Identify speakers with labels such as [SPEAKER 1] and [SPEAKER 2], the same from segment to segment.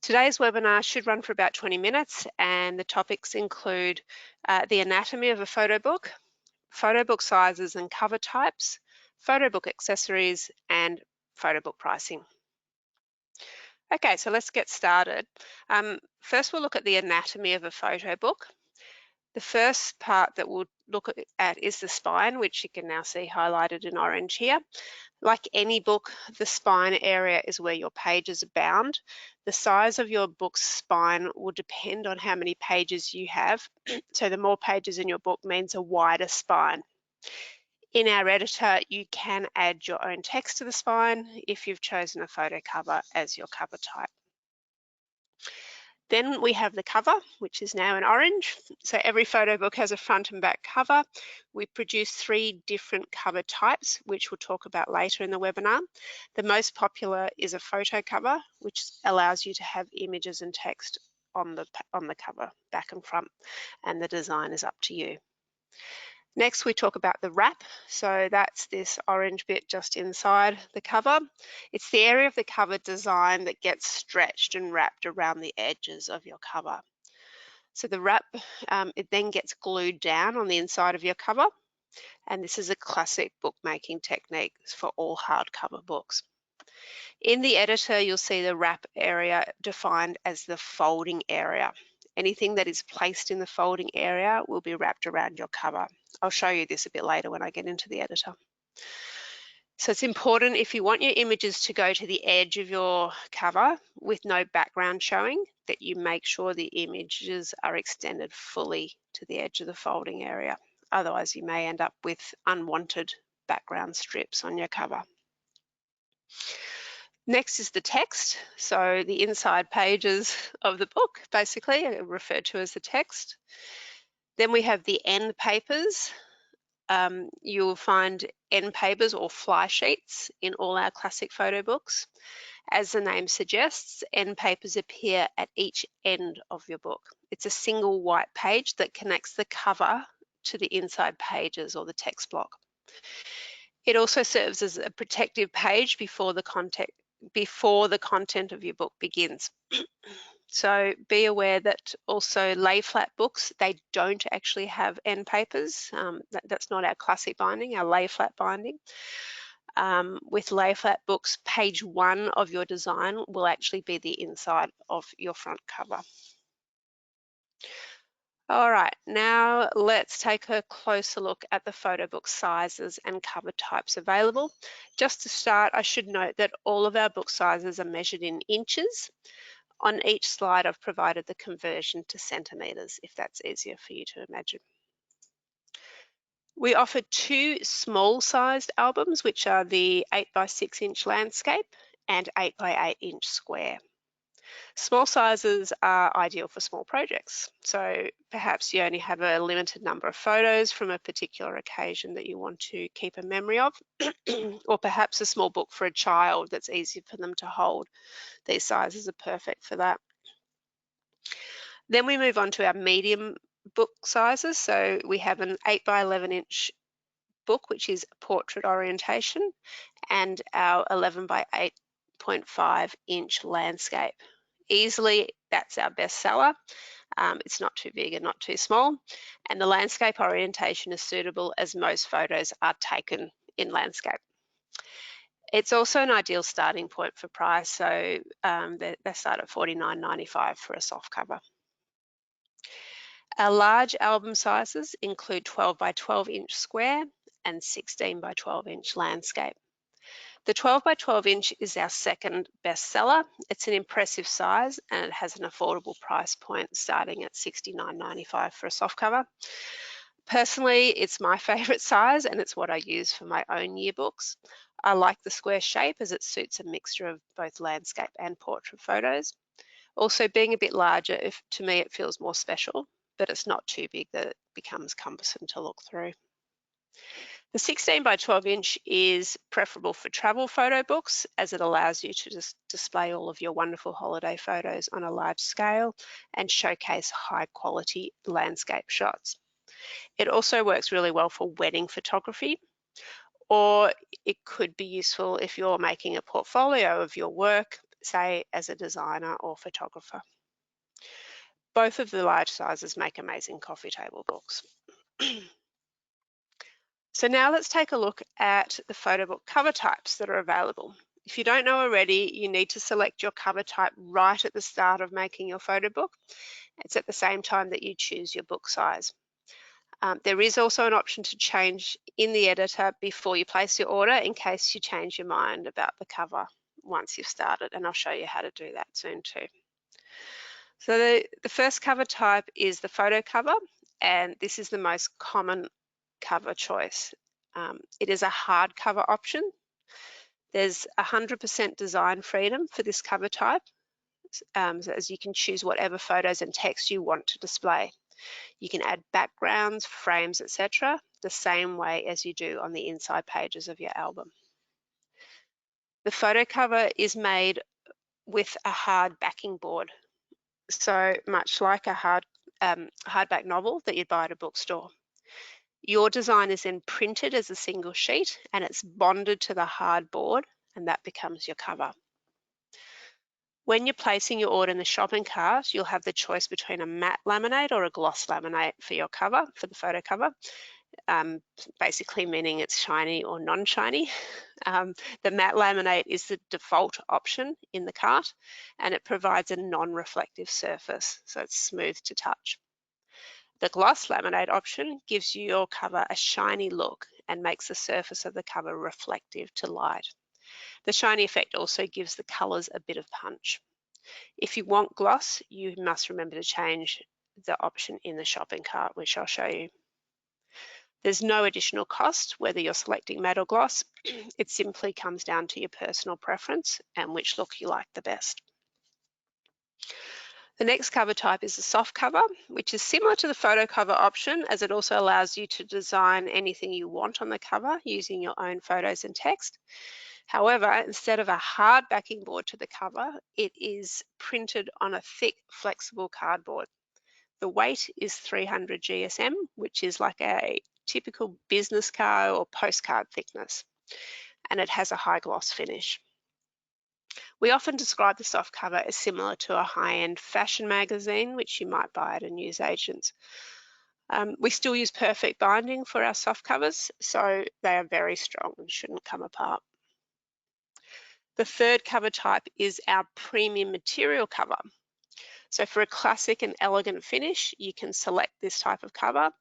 [SPEAKER 1] Today's webinar should run for about 20 minutes, and the topics include the anatomy of a photo book sizes and cover types, photo book accessories, and photo book pricing. Okay, so let's get started. First, we'll look at the anatomy of a photo book. The first part that we'll look at is the spine, which you can now see highlighted in orange here. Like any book, the spine area is where your pages are bound. The size of your book's spine will depend on how many pages you have. So the more pages in your book means a wider spine. In our editor, you can add your own text to the spine if you've chosen a photo cover as your cover type. Then we have the cover, which is now in orange. So every photo book has a front and back cover. We produce 3 different cover types, which we'll talk about later in the webinar. The most popular is a photo cover, which allows you to have images and text on the cover, back and front, and the design is up to you. Next, we talk about the wrap. So that's this orange bit just inside the cover. It's the area of the cover design that gets stretched and wrapped around the edges of your cover. So the wrap, it then gets glued down on the inside of your cover. And this is a classic bookmaking technique for all hardcover books. In the editor, you'll see the wrap area defined as the folding area. Anything that is placed in the folding area will be wrapped around your cover. I'll show you this a bit later when I get into the editor. So it's important, if you want your images to go to the edge of your cover with no background showing, that you make sure the images are extended fully to the edge of the folding area. Otherwise, you may end up with unwanted background strips on your cover. Next is the text. So the inside pages of the book, basically, are referred to as the text. Then we have the end papers. You'll find end papers or fly sheets in all our classic photo books. As the name suggests, end papers appear at each end of your book. It's a single white page that connects the cover to the inside pages or the text block. It also serves as a protective page before the content of your book begins. So be aware that also lay flat books, they don't actually have end papers. That's not our classic binding, our lay flat binding. With lay flat books, page 1 of your design will actually be the inside of your front cover. All right, now let's take a closer look at the photo book sizes and cover types available. Just to start, I should note that all of our book sizes are measured in inches. On each slide, I've provided the conversion to centimetres, if that's easier for you to imagine. We offer 2 small-sized albums, which are the 8x6-inch landscape and 8x8-inch square. Small sizes are ideal for small projects. So perhaps you only have a limited number of photos from a particular occasion that you want to keep a memory of, or perhaps a small book for a child that's easy for them to hold. These sizes are perfect for that. Then we move on to our medium book sizes. So we have an 8x11-inch book, which is portrait orientation, and our 11x8.5-inch landscape. Easily, that's our best seller. It's not too big and not too small. And the landscape orientation is suitable as most photos are taken in landscape. It's also an ideal starting point for price. So they start at $49.95 for a soft cover. Our large album sizes include 12x12-inch square and 16x12-inch landscape. The 12x12-inch is our second best seller. It's an impressive size and it has an affordable price point starting at $69.95 for a softcover. Personally, it's my favourite size and it's what I use for my own yearbooks. I like the square shape as it suits a mixture of both landscape and portrait photos. Also, being a bit larger, to me it feels more special, but it's not too big that it becomes cumbersome to look through. The 16x12-inch is preferable for travel photo books as it allows you to just display all of your wonderful holiday photos on a large scale and showcase high quality landscape shots. It also works really well for wedding photography, or it could be useful if you're making a portfolio of your work say as a designer or photographer. Both of the large sizes make amazing coffee table books. So now let's take a look at the photo book cover types that are available. If you don't know already, you need to select your cover type right at the start of making your photo book. It's at the same time that you choose your book size. There is also an option to change in the editor before you place your order in case you change your mind about the cover once you've started, and I'll show you how to do that soon too. So the first cover type is the photo cover, and this is the most common cover choice. It is a hardcover option. There's 100% design freedom for this cover type, as you can choose whatever photos and text you want to display. You can add backgrounds, frames, etc., the same way as you do on the inside pages of your album. The photo cover is made with a hard backing board, so much like a hardback novel that you'd buy at a bookstore. Your design is then printed as a single sheet and it's bonded to the hard board, and that becomes your cover. When you're placing your order in the shopping cart, you'll have the choice between a matte laminate or a gloss laminate for your cover, for the photo cover, basically meaning it's shiny or non-shiny. The matte laminate is the default option in the cart, and it provides a non-reflective surface, so it's smooth to touch. The gloss laminate option gives you your cover a shiny look and makes the surface of the cover reflective to light. The shiny effect also gives the colours a bit of punch. If you want gloss, you must remember to change the option in the shopping cart, which I'll show you. There's no additional cost whether you're selecting matte or gloss. It simply comes down to your personal preference and which look you like the best. The next cover type is the soft cover, which is similar to the photo cover option, as it also allows you to design anything you want on the cover using your own photos and text. However, instead of a hard backing board to the cover, it is printed on a thick, flexible cardboard. The weight is 300 GSM, which is like a typical business card or postcard thickness, and it has a high gloss finish. We often describe the soft cover as similar to a high-end fashion magazine, which you might buy at a newsagent's. We still use perfect binding for our soft covers, so they are very strong and shouldn't come apart. The third cover type is our premium material cover. So for a classic and elegant finish, you can select this type of cover.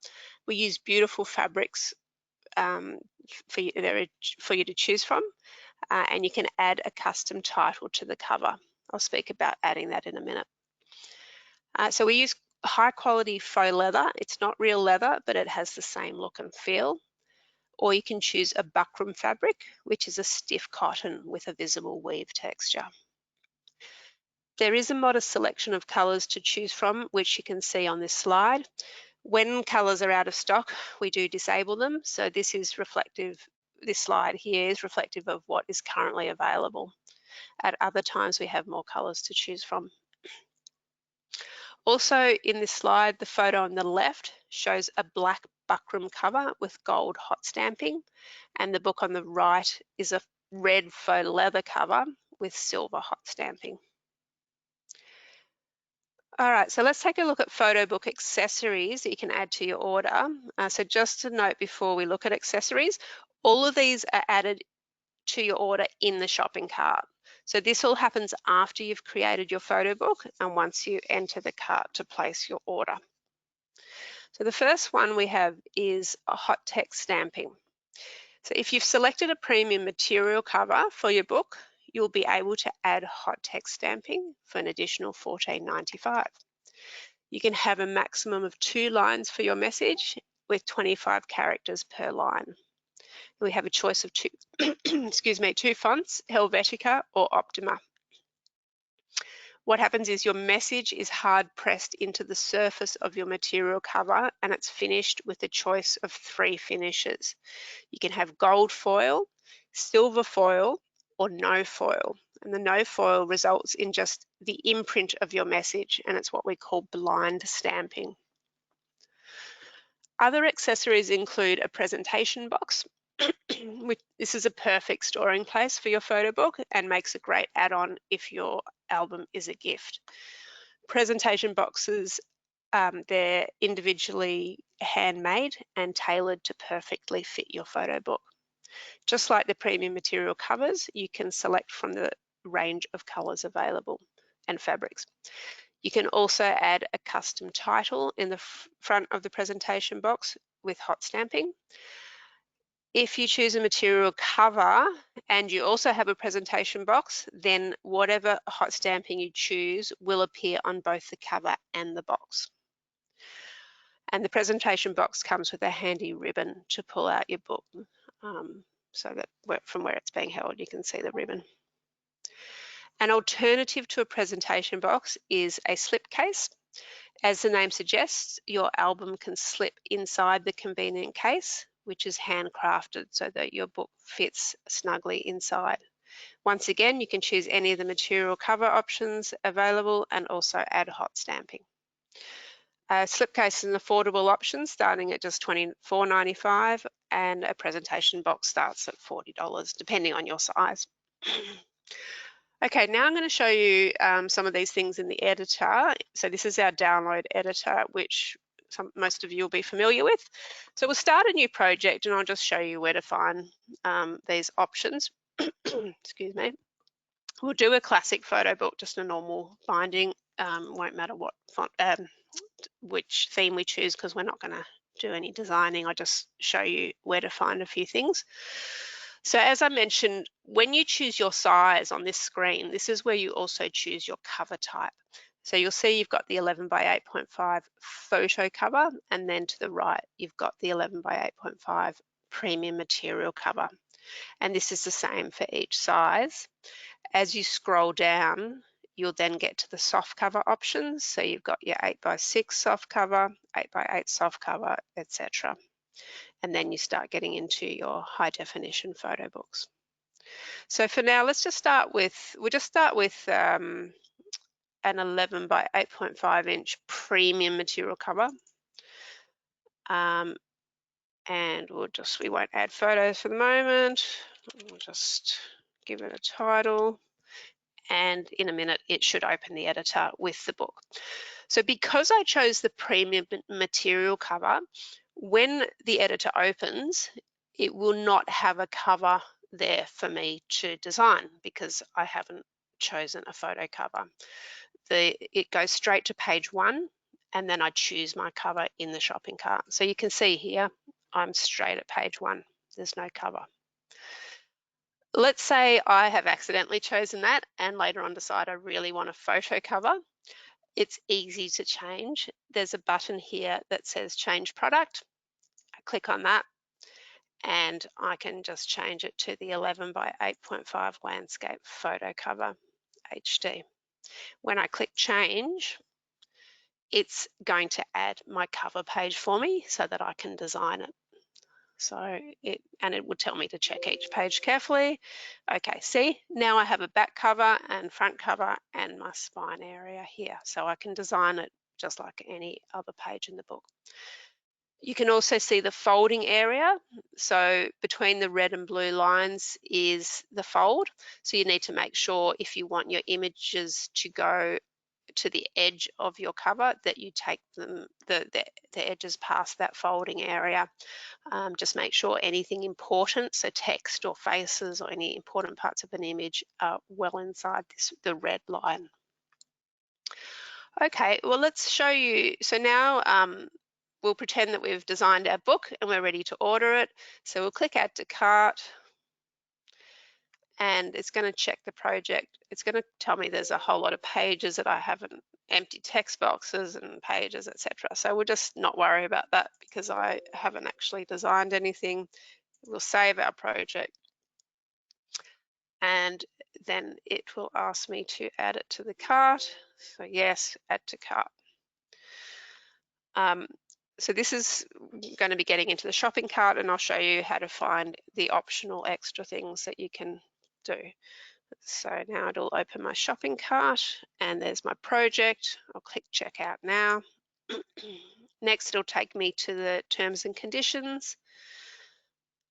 [SPEAKER 1] We use beautiful fabrics for you to choose from, and you can add a custom title to the cover. I'll speak about adding that in a minute. So we use high quality faux leather. It's not real leather, but it has the same look and feel. Or you can choose a buckram fabric, which is a stiff cotton with a visible weave texture. There is a modest selection of colours to choose from, which you can see on this slide. When colours are out of stock, we do disable them. So this slide here is reflective of what is currently available. At other times, we have more colours to choose from. Also in this slide, the photo on the left shows a black buckram cover with gold hot stamping, and the book on the right is a red faux leather cover with silver hot stamping. All right, so let's take a look at photo book accessories that you can add to your order. So just to note before we look at accessories, all of these are added to your order in the shopping cart. So this all happens after you've created your photo book and once you enter the cart to place your order. So the first one we have is a hot text stamping. So if you've selected a premium material cover for your book, you'll be able to add hot text stamping for an additional $14.95. You can have a maximum of 2 lines for your message with 25 characters per line. We have a choice of two, two fonts, Helvetica or Optima. What happens is your message is hard pressed into the surface of your material cover, and it's finished with a choice of 3 finishes. You can have gold foil, silver foil, or no foil. And the no foil results in just the imprint of your message, and it's what we call blind stamping. Other accessories include a presentation box, This is a perfect storing place for your photo book and makes a great add-on if your album is a gift. Presentation boxes, they're individually handmade and tailored to perfectly fit your photo book. Just like the premium material covers, you can select from the range of colors available and fabrics. You can also add a custom title in the front of the presentation box with hot stamping. If you choose a material cover and you also have a presentation box, then whatever hot stamping you choose will appear on both the cover and the box. And the presentation box comes with a handy ribbon to pull out your book, so that from where it's being held, you can see the ribbon. An alternative to a presentation box is a slipcase. As the name suggests, your album can slip inside the convenient case, which is handcrafted so that your book fits snugly inside. Once again, you can choose any of the material cover options available and also add hot stamping. A slipcase is an affordable option starting at just $24.95, and a presentation box starts at $40, depending on your size. Okay, now I'm going to show you some of these things in the editor. So this is our download editor, which most of you will be familiar with. So we'll start a new project and I'll just show you where to find these options. Excuse me. We'll do a classic photo book, just a normal binding. Won't matter what font, which theme we choose, because we're not going to do any designing. I'll just show you where to find a few things. So as I mentioned, when you choose your size on this screen, this is where you also choose your cover type. So you'll see you've got the 11 by 8.5 photo cover, and then to the right, you've got the 11 by 8.5 premium material cover. And this is the same for each size. As you scroll down, you'll then get to the soft cover options. So you've got your 8 by 6 soft cover, 8 by 8 soft cover, etc. And then you start getting into your high definition photo books. So for now, we'll just start with an 11 by 8.5 inch premium material cover. And we won't add photos for the moment. We'll just give it a title. And in a minute, it should open the editor with the book. So because I chose the premium material cover, when the editor opens, it will not have a cover there for me to design because I haven't chosen a photo cover. It goes straight to page 1, and then I choose my cover in the shopping cart. So you can see here, I'm straight at page 1. There's no cover. Let's say I have accidentally chosen that and later on decide I really want a photo cover. It's easy to change. There's a button here that says change product. I click on that and I can just change it to the 11 by 8.5 landscape photo cover HD. When I click change, it's going to add my cover page for me so that I can design it. So it would tell me to check each page carefully. Okay, see, now I have a back cover and front cover and my spine area here. So I can design it just like any other page in the book. You can also see the folding area. So between the red and blue lines is the fold. So you need to make sure if you want your images to go to the edge of your cover that you take them the edges past that folding area. Just make sure anything important, so text or faces or any important parts of an image are well inside the red line. Okay, well let's show you. So now we'll pretend that we've designed our book and we're ready to order it. So we'll click add to cart, and it's going to check the project. It's going to tell me there's a whole lot of pages that I haven't, empty text boxes and pages, etc. So we'll just not worry about that because I haven't actually designed anything. We'll save our project and then it will ask me to add it to the cart. So yes, add to cart. So this is going to be getting into the shopping cart, and I'll show you how to find the optional extra things that you can do. So now it'll open my shopping cart and there's my project. I'll click checkout now. Next, it'll take me to the terms and conditions.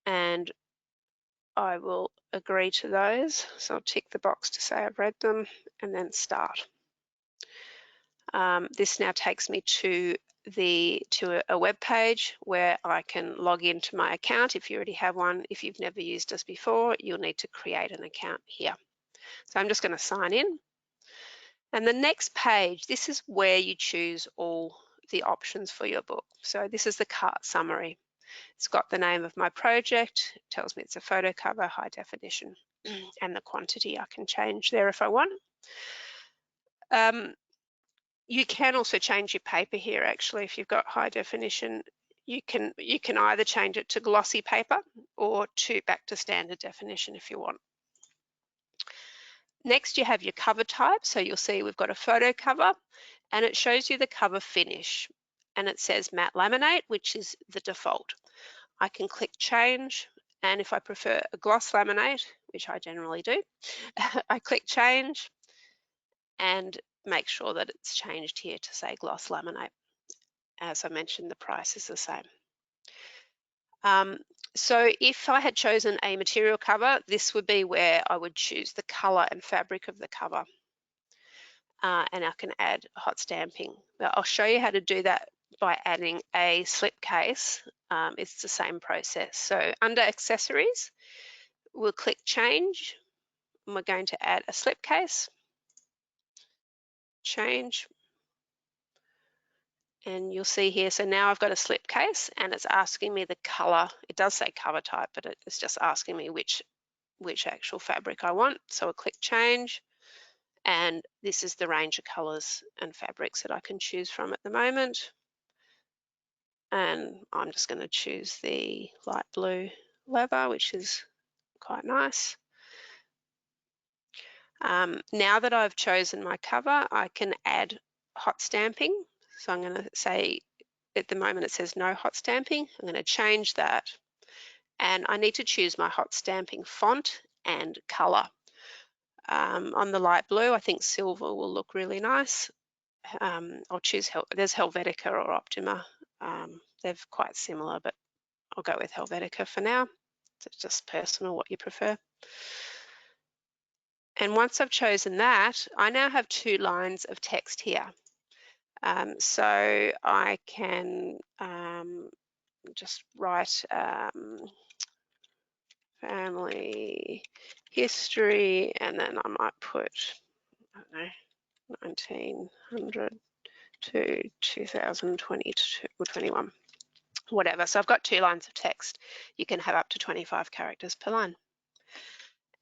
[SPEAKER 1] and I will agree to those. So I'll tick the box to say I've read them and then start. This now takes me to a web page where I can log into my account if you already have one. If you've never used us before, you'll need to create an account here. So I'm just going to sign in. And the next page, this is where you choose all the options for your book. So this is the cart summary. It's got the name of my project, it tells me it's a photo cover, high definition, and the quantity I can change there if I want. You can also change your paper here actually. If you've got high definition, you can either change it to glossy paper or back to standard definition if you want. Next you have your cover type. So you'll see we've got a photo cover and it shows you the cover finish and it says matte laminate, which is the default. I can click change, and if I prefer a gloss laminate, which I generally do, I click change and make sure that it's changed here to say gloss laminate. As I mentioned, the price is the same. So if I had chosen a material cover, this would be where I would choose the color and fabric of the cover. And I can add hot stamping. But I'll show you how to do that by adding a slipcase. It's the same process. So under accessories, we'll click change and we're going to add a slipcase. Change. And you'll see here, so now I've got a slipcase and it's asking me the color. It does say cover type, but it's just asking me which actual fabric I want. So I'll click change. And this is the range of colors and fabrics that I can choose from at the moment. And I'm just going to choose the light blue leather, which is quite nice. Now that I've chosen my cover, I can add hot stamping. So I'm going to say, at the moment it says no hot stamping. I'm going to change that. And I need to choose my hot stamping font and color. On the light blue, I think silver will look really nice. I'll choose, there's Helvetica or Optima. They're quite similar, but I'll go with Helvetica for now. It's just personal what you prefer. And once I've chosen that, I now have 2 lines of text here. So I can just write family history, and then I might put, I don't know, 1900 to 2022 or 21, whatever. So I've got 2 lines of text. You can have up to 25 characters per line.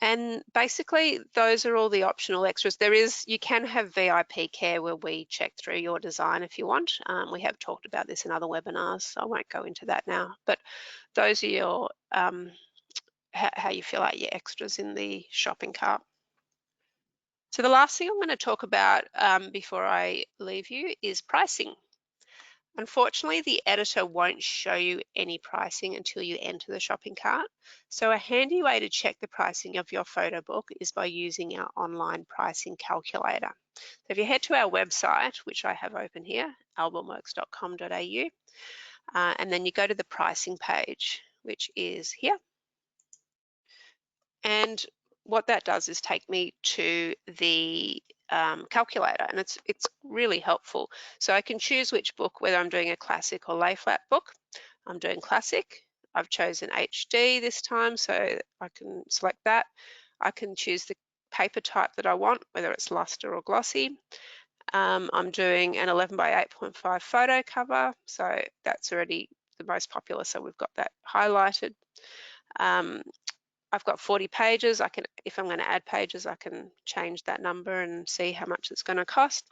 [SPEAKER 1] And basically, those are all the optional extras. You can have VIP care where we check through your design if you want. We have talked about this in other webinars, so I won't go into that now. But those are your how you fill out your extras in the shopping cart. So the last thing I'm going to talk about before I leave you is pricing. Unfortunately, the editor won't show you any pricing until you enter the shopping cart. So a handy way to check the pricing of your photo book is by using our online pricing calculator. So if you head to our website, which I have open here, albumworks.com.au, and then you go to the pricing page, which is here. And what that does is take me to the calculator, and it's really helpful. So I can choose which book, whether I'm doing a classic or lay flat book. I'm doing classic. I've chosen HD this time, so I can select that. I can choose the paper type that I want, whether it's luster or glossy. I'm doing an 11 by 8.5 photo cover, so that's already the most popular, so we've got that highlighted. I've got 40 pages. I can, if I'm going to add pages, I can change that number and see how much it's going to cost.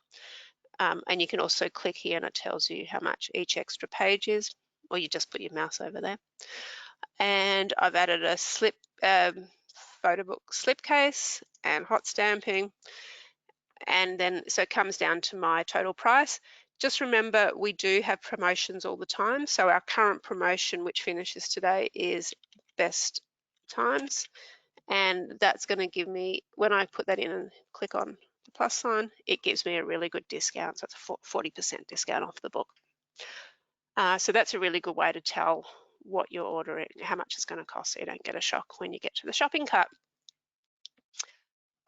[SPEAKER 1] And you can also click here and it tells you how much each extra page is, or you just put your mouse over there. And I've added a photo book slipcase and hot stamping. And then, so it comes down to my total price. Just remember, we do have promotions all the time. So our current promotion, which finishes today, is best times, and that's going to give me, when I put that in and click on the plus sign, it gives me a really good discount. So it's a 40% discount off the book. So that's a really good way to tell what you're ordering, how much it's going to cost, so you don't get a shock when you get to the shopping cart.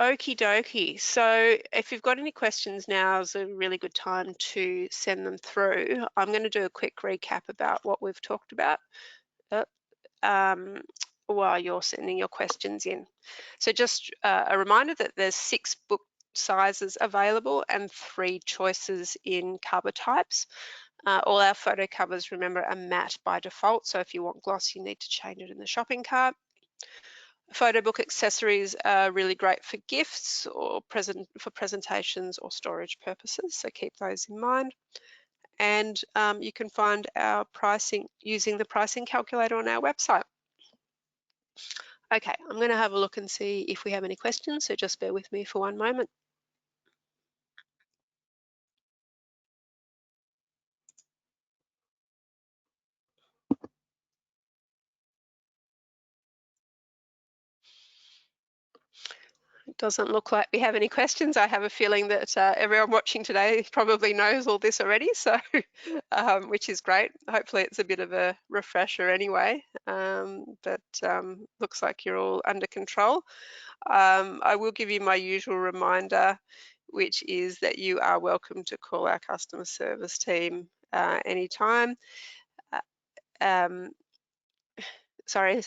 [SPEAKER 1] Okie dokie. So if you've got any questions, now is a really good time to send them through. I'm going to do a quick recap about what we've talked about while you're sending your questions in. So just a reminder that there's 6 book sizes available and 3 choices in cover types. All our photo covers, remember, are matte by default, so if you want gloss, you need to change it in the shopping cart. Photo book accessories are really great for gifts or for presentations or storage purposes, so keep those in mind. And you can find our pricing using the pricing calculator on our website. Okay, I'm going to have a look and see if we have any questions, so just bear with me for one moment. It doesn't look like we have any questions. I have a feeling that everyone watching today probably knows all this already, so which is great. Hopefully it's a bit of a refresher anyway, but looks like you're all under control. I will give you my usual reminder, which is that you are welcome to call our customer service team anytime. Sorry,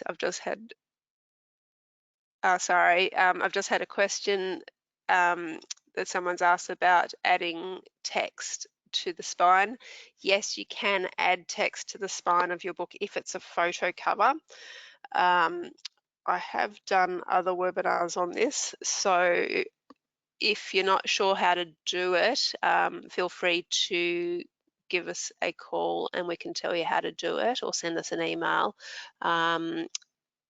[SPEAKER 1] I've just had a question that someone's asked about adding text to the spine. Yes, you can add text to the spine of your book if it's a photo cover. I have done other webinars on this, so if you're not sure how to do it, feel free to give us a call and we can tell you how to do it, or send us an email.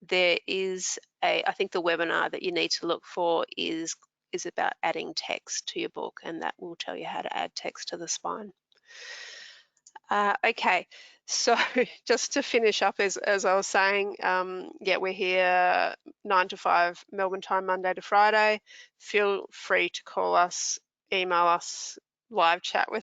[SPEAKER 1] There is I think the webinar that you need to look for is about adding text to your book, and that will tell you how to add text to the spine. Okay, so just to finish up, as I was saying, yeah, we're here 9 to 5 Melbourne time, Monday to Friday. Feel free to call us, email us, live chat with